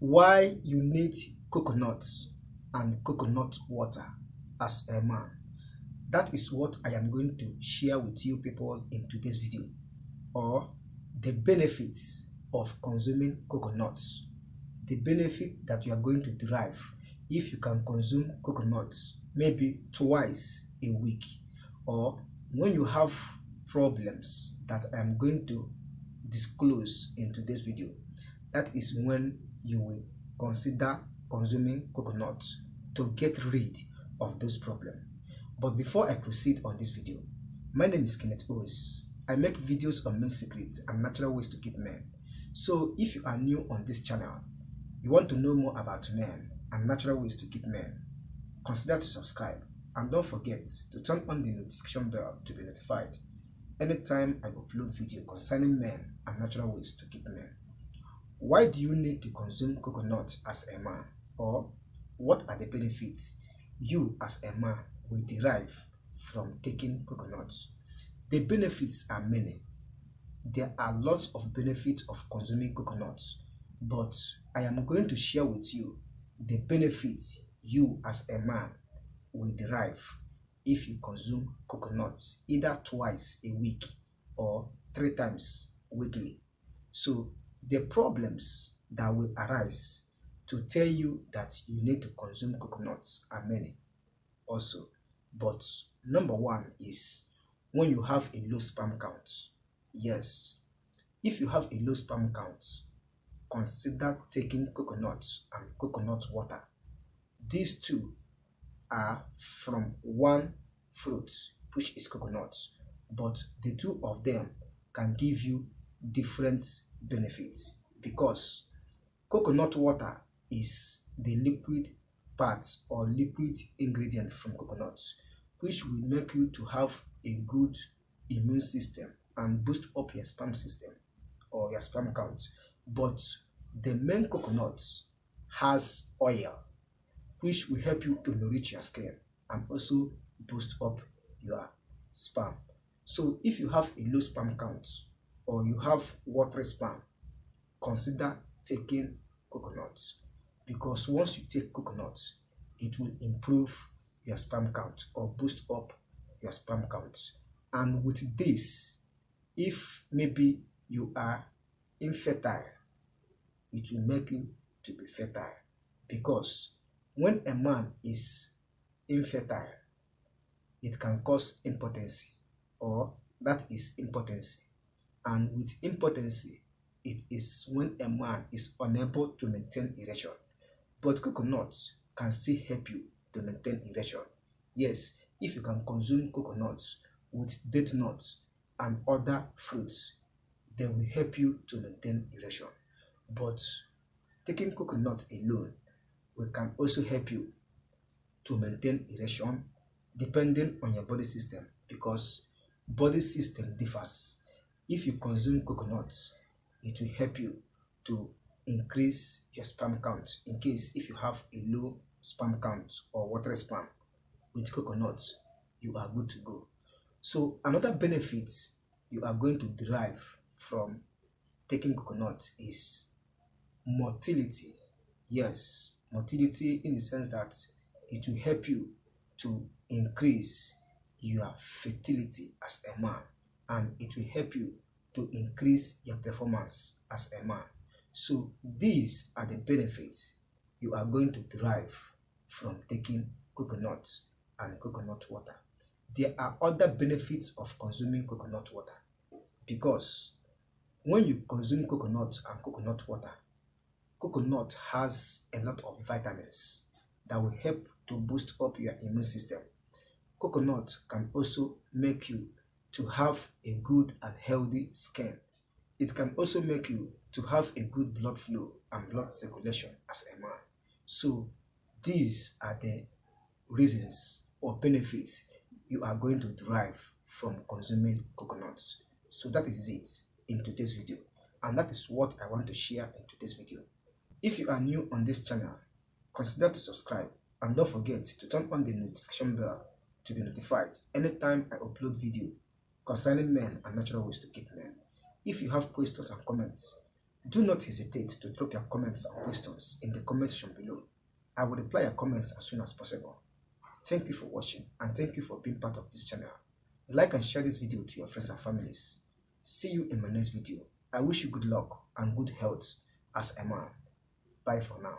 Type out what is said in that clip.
Why you need coconut and coconut water as a man. That is what I am going to share with you people in today's video, or the benefits of consuming coconuts. The benefit that you are going to derive if you can consume coconuts maybe twice a week, or when you have problems that I am going to disclose in today's video. That is when you will consider consuming coconuts to get rid of this problem. But before I proceed on this video, my name is Kenneth Os. I make videos on men secrets and natural ways to keep men. So if you are new on this channel, you want to know more about men and natural ways to keep men, consider to subscribe, and don't forget to turn on the notification bell to be notified anytime I upload video concerning men and natural ways to keep men. Why do you need to consume coconut as a man? Or what are the benefits you as a man will derive from taking coconuts? The benefits are many. There are lots of benefits of consuming coconuts, but I am going to share with you the benefits you as a man will derive if you consume coconuts either twice a week or 3 times weekly. So the problems that will arise to tell you that you need to consume coconuts are many also. But number one is when you have a low sperm count. Yes, if you have a low sperm count, consider taking coconuts and coconut water. These two are from one fruit, which is coconut, but the two of them can give you different benefits, because coconut water is the liquid part or liquid ingredient from coconut, which will make you to have a good immune system and boost up your sperm system or your sperm count. But the main coconut has oil, which will help you to nourish your skin and also boost up your sperm. So if you have a low sperm count or you have watery sperm, consider taking coconuts, because once you take coconuts, it will improve your sperm count or boost up your sperm count. And with this, if maybe you are infertile, it will make you to be fertile, because when a man is infertile, it can cause impotency, or that is impotency. And with impotency, it is when a man is unable to maintain erection. But coconuts can still help you to maintain erection. Yes, if you can consume coconuts with date nuts and other fruits, they will help you to maintain erection. But taking coconut alone can also help you to maintain erection depending on your body system, because body system differs. If you consume coconuts, it will help you to increase your sperm count in case if you have a low sperm count or watery sperm. With coconuts, you are good to go. So another benefit you are going to derive from taking coconut is motility. Yes, motility in the sense that it will help you to increase your fertility as a man, and it will help you to increase your performance as a man. So these are the benefits you are going to derive from taking coconut and coconut water. There are other benefits of consuming coconut water, because when you consume coconut and coconut water, coconut has a lot of vitamins that will help to boost up your immune system. Coconut can also make you to have a good and healthy skin. It can also make you to have a good blood flow and blood circulation as a man. So these are the reasons or benefits you are going to derive from consuming coconuts. So that is it in today's video, and that is what I want to share in today's video. If you are new on this channel, consider to subscribe, and don't forget to turn on the notification bell to be notified anytime I upload video concerning men and natural ways to keep men. If you have questions and comments, Do not hesitate to drop your comments and questions in the comment section below. I will reply your comments as soon as possible. Thank you for watching and thank you for being part of this channel. Like and share this video to your friends and families. See you in my next video. I wish you good luck and good health as a man. Bye for now.